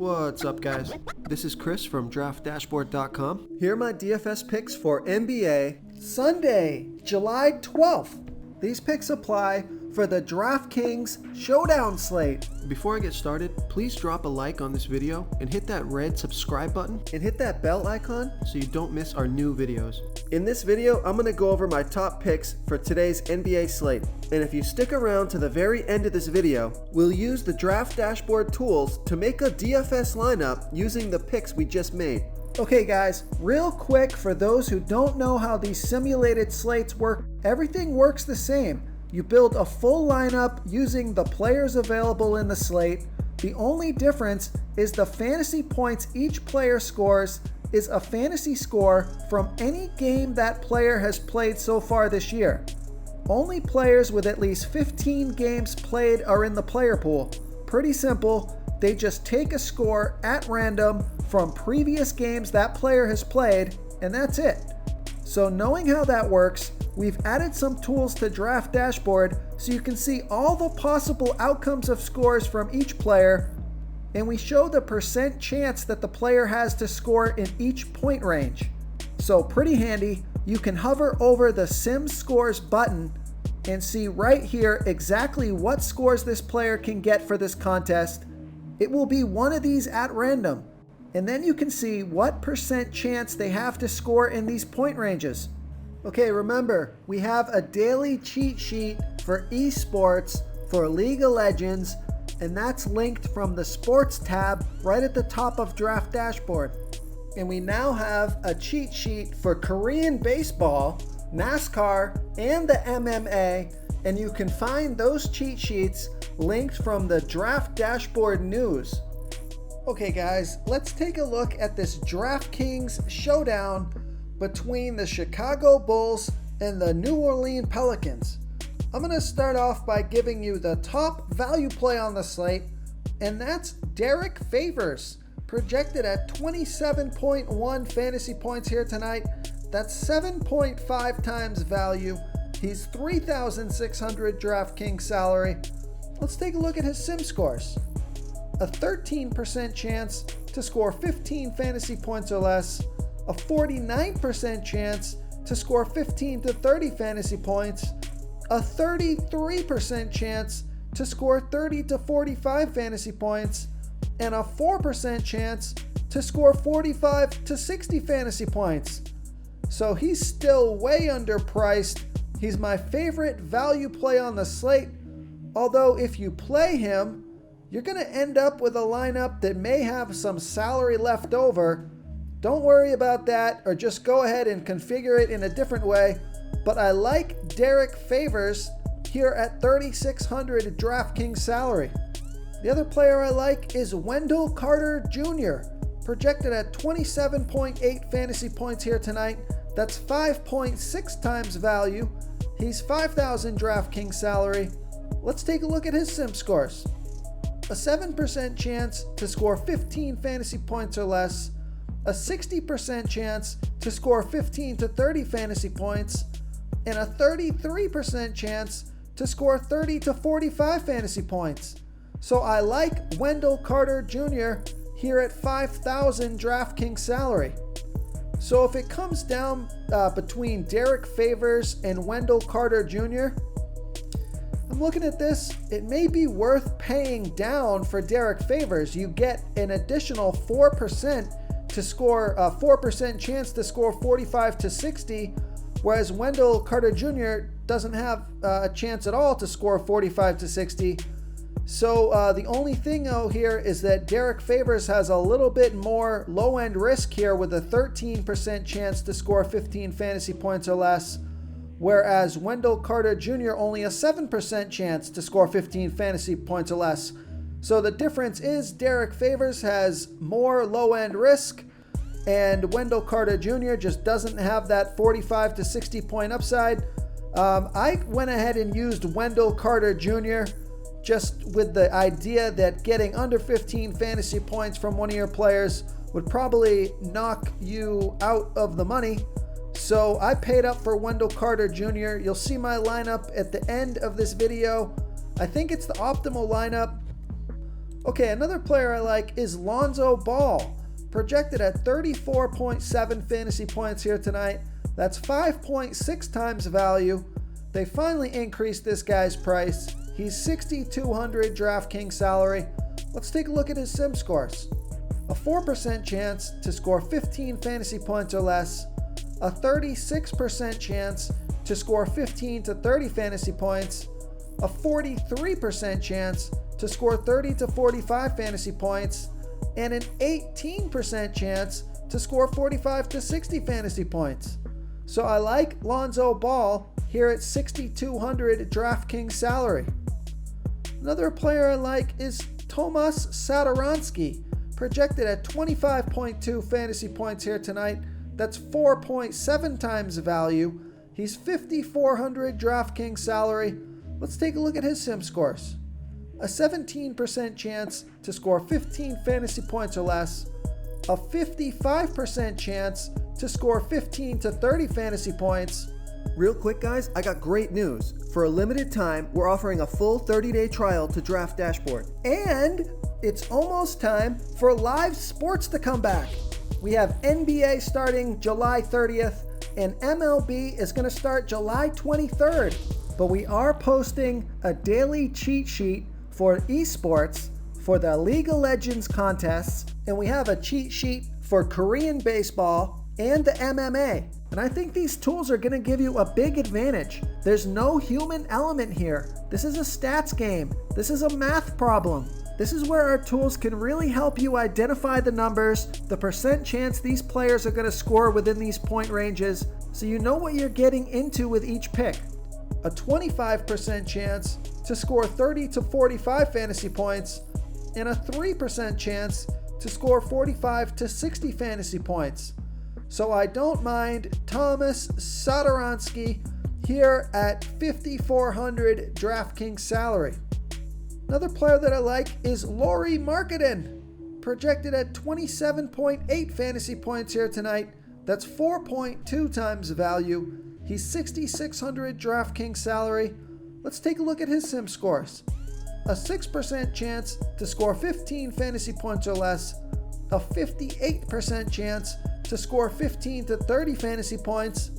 What's up, guys? This is Chris from DraftDashboard.com. Here are my DFS picks for NBA Sunday, July 12th. These picks apply for the DraftKings Showdown slate. Before I get started, please drop a like on this video and hit that red subscribe button and hit that bell icon so you don't miss our new videos. In this video, I'm going to go over my top picks for today's NBA slate. And if you stick around to the very end of this video, we'll use the Draft Dashboard tools to make a DFS lineup using the picks we just made. Okay guys, real quick for those who don't know how these simulated slates work, everything works the same. You build a full lineup using the players available in the slate. The only difference is the fantasy points each player scores is a fantasy score from any game that player has played so far this year. Only players with at least 15 games played are in the player pool. Pretty simple. They just take a score at random from previous games that player has played, and that's it. So knowing how that works, we've added some tools to Draft Dashboard so you can see all the possible outcomes of scores from each player, and we show the percent chance that the player has to score in each point range. So pretty handy. You can hover over the Sim Scores button and see right here exactly what scores this player can get for this contest. It will be one of these at random, and then you can see what percent chance they have to score in these point ranges. Okay, remember, we have a daily cheat sheet for esports for League of Legends, and that's linked from the Sports tab right at the top of Draft Dashboard. And we now have a cheat sheet for Korean baseball, NASCAR, and the MMA, and you can find those cheat sheets linked from the Draft Dashboard news. Okay guys, let's take a look at this DraftKings showdown between the Chicago Bulls and the New Orleans Pelicans. I'm going to start off by giving you the top value play on the slate, and that's Derrick Favors, projected at 27.1 fantasy points here tonight. That's 7.5 times value. He's 3,600 DraftKings salary. Let's take a look at his sim scores. A 13% chance to score 15 fantasy points or less, a 49% chance to score 15 to 30 fantasy points, a 33% chance to score 30 to 45 fantasy points, and a 4% chance to score 45 to 60 fantasy points. So he's still way underpriced. He's my favorite value play on the slate, although if you play him, you're going to end up with a lineup that may have some salary left over. Don't worry about that, or just go ahead and configure it in a different way. But I like Derrick Favors here at 3,600 DraftKings salary. The other player I like is Wendell Carter Jr., projected at 27.8 fantasy points here tonight. That's 5.6 times value. He's 5,000 DraftKings salary. Let's take a look at his sim scores. A 7% chance to score 15 fantasy points or less, a 60% chance to score 15 to 30 fantasy points, and a 33% chance to score 30 to 45 fantasy points. So I like Wendell Carter Jr. here at 5,000 DraftKings salary. So if it comes down between Derrick Favors and Wendell Carter Jr., I'm looking at this, it may be worth paying down for Derrick Favors. You get an additional 4% to score, 4% chance to score 45 to 60, whereas Wendell Carter Jr. doesn't have a chance at all to score 45 to 60. So the only thing though here is that Derrick Favors has a little bit more low-end risk here with a 13% chance to score 15 fantasy points or less, whereas Wendell Carter Jr. only a 7% chance to score 15 fantasy points or less. So the difference is Derrick Favors has more low-end risk, and Wendell Carter Jr. just doesn't have that 45 to 60 point upside. I went ahead and used Wendell Carter Jr. just with the idea that getting under 15 fantasy points from one of your players would probably knock you out of the money. So I paid up for Wendell Carter Jr. You'll see my lineup at the end of this video. I think it's the optimal lineup. Okay, another player I like is Lonzo Ball, projected at 34.7 fantasy points here tonight. That's 5.6 times value. They finally increased this guy's price. He's 6,200 DraftKings salary. Let's take a look at his sim scores. A 4% chance to score 15 fantasy points or less. A 36% chance to score 15 to 30 fantasy points. A 43% chance to score 30 to 45 fantasy points. And an 18% chance to score 45 to 60 fantasy points. So I like Lonzo Ball here at 6,200 DraftKings salary. Another player I like is Tomas Satoransky, projected at 25.2 fantasy points here tonight. That's 4.7 times value. He's 5,400 DraftKings salary. Let's take a look at his sim scores. A 17% chance to score 15 fantasy points or less. A 55% chance to score 15 to 30 fantasy points. Real quick, guys, I got great news. For a limited time, we're offering a full 30-day trial to Draft Dashboard. And it's almost time for live sports to come back. We have NBA starting July 30th, and MLB is going to start July 23rd. But we are posting a daily cheat sheet for esports for the League of Legends contests, and we have a cheat sheet for Korean baseball and the MMA. And I think these tools are going to give you a big advantage. There's no human element here. This is a stats game. This is a math problem. This is where our tools can really help you identify the numbers, the percent chance these players are going to score within these point ranges, so you know what you're getting into with each pick. A 25% chance to score 30 to 45 fantasy points, and a 3% chance to score 45 to 60 fantasy points. So I don't mind Tomas Satoransky here at 5,400 DraftKings salary. Another player that I like is Laurie Market, projected at 27.8 fantasy points here tonight. That's 4.2 times value. He's 6,600 DraftKings salary. Let's take a look at his sim scores. A 6% chance to score 15 fantasy points or less. A 58% chance to score 15 to 30 fantasy points.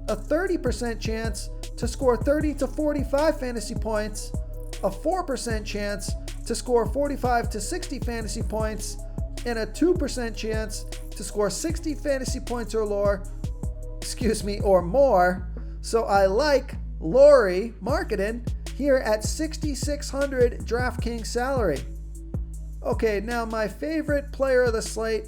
A 30% chance to score 30 to 45 fantasy points. A 4% chance to score 45 to 60 fantasy points. And a 2% chance to score 60 fantasy points or more. So I like Laurie Market here at 6,600 DraftKings salary. Okay, now my favorite player of the slate.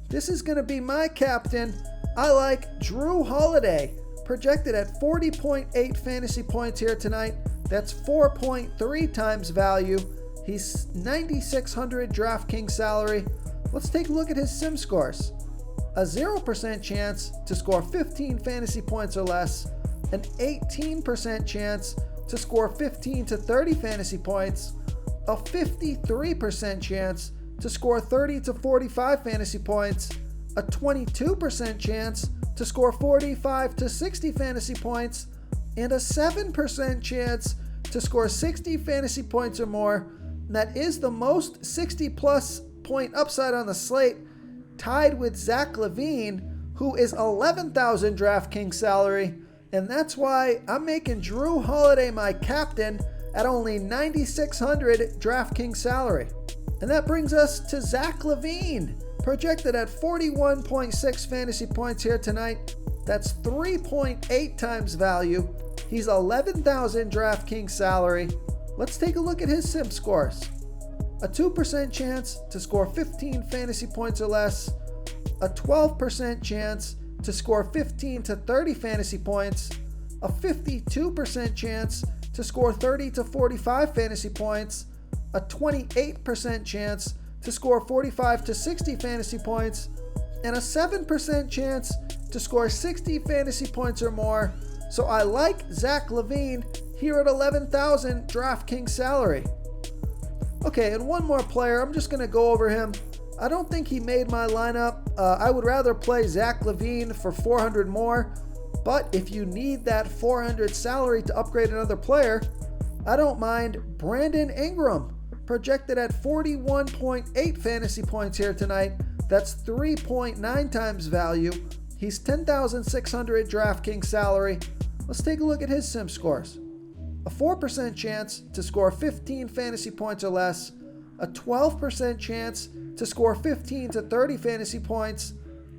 This is going to be my captain. I like Jrue Holiday, projected at 40.8 fantasy points here tonight. That's 4.3 times value. He's 9,600 DraftKings salary. Let's take a look at his sim scores. A 0% chance to score 15 fantasy points or less. An 18% chance to score 15 to 30 fantasy points. A 53% chance to score 30 to 45 fantasy points. A 22% chance to score 45 to 60 fantasy points. And a 7% chance to score 60 fantasy points or more. And that is the most 60 plus point upside on the slate, tied with Zach Lavine, who is 11,000 DraftKings salary. And that's why I'm making Jrue Holiday my captain at only 9,600 DraftKings salary. And that brings us to Zach Lavine, projected at 41.6 fantasy points here tonight. That's 3.8 times value. He's 11,000 DraftKings salary. Let's take a look at his sim scores. A 2% chance to score 15 fantasy points or less. A 12% chance to score 15 to 30 fantasy points. A 52% chance to score 30 to 45 fantasy points. A 28% chance to score 45 to 60 fantasy points. And a 7% chance to score 60 fantasy points or more. So I like Zach Lavine here at 11,000 DraftKings salary. Okay, and one more player. I'm just going to go over him. I don't think he made my lineup. I would rather play Zach Lavine for 400 more. But if you need that 400 salary to upgrade another player, I don't mind Brandon Ingram, projected at 41.8 fantasy points here tonight. That's 3.9 times value. He's 10,600 DraftKings salary. Let's take a look at his sim scores. A 4% chance to score 15 fantasy points or less, a 12% chance to score 15 to 30 fantasy points,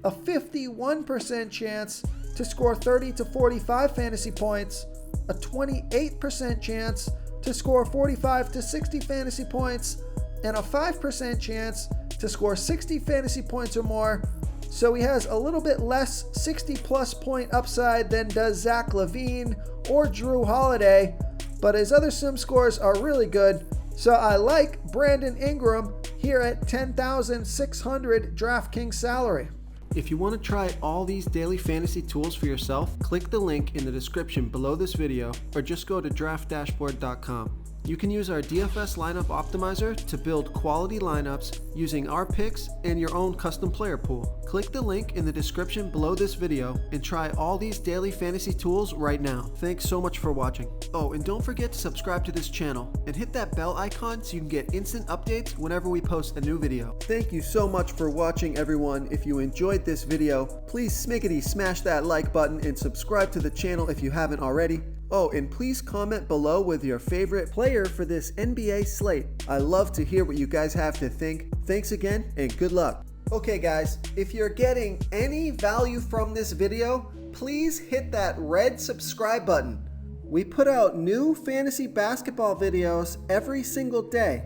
a 51% chance to score 30 to 45 fantasy points, a 28% chance to score 45 to 60 fantasy points, and a 5% chance to score 60 fantasy points or more. So he has a little bit less 60 plus point upside than does Zach Lavine or Drew Holiday, but his other sim scores are really good. So I like Brandon Ingram here at 10,600 DraftKings salary. If you want to try all these daily fantasy tools for yourself, click the link in the description below this video or just go to draftdashboard.com. You can use our DFS lineup optimizer to build quality lineups using our picks and your own custom player pool. Click the link in the description below this video and try all these daily fantasy tools right now. Thanks so much for watching. Oh, and don't forget to subscribe to this channel and hit that bell icon so you can get instant updates whenever we post a new video. Thank you so much for watching, everyone. If you enjoyed this video, please smash that like button and subscribe to the channel if you haven't already. Oh, and please comment below with your favorite player for this NBA slate. I love to hear what you guys have to think. Thanks again and good luck. Okay guys, if you're getting any value from this video, please hit that red subscribe button. We put out new fantasy basketball videos every single day.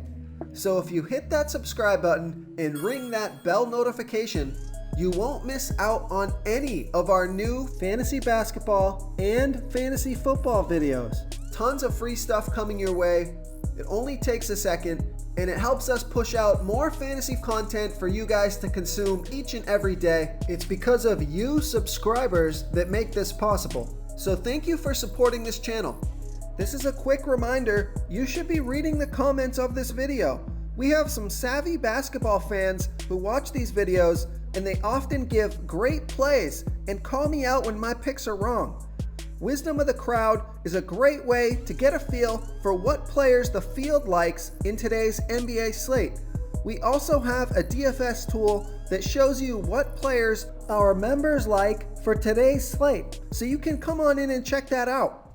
So if you hit that subscribe button and ring that bell notification, you won't miss out on any of our new fantasy basketball and fantasy football videos. Tons of free stuff coming your way. It only takes a second, and it helps us push out more fantasy content for you guys to consume each and every day. It's because of you subscribers that make this possible. So thank you for supporting this channel. This is a quick reminder, you should be reading the comments of this video. We have some savvy basketball fans who watch these videos, and they often give great plays and call me out when my picks are wrong. Wisdom of the crowd is a great way to get a feel for what players the field likes in today's NBA slate. We also have a DFS tool that shows you what players our members like for today's slate, so you can come on in and check that out.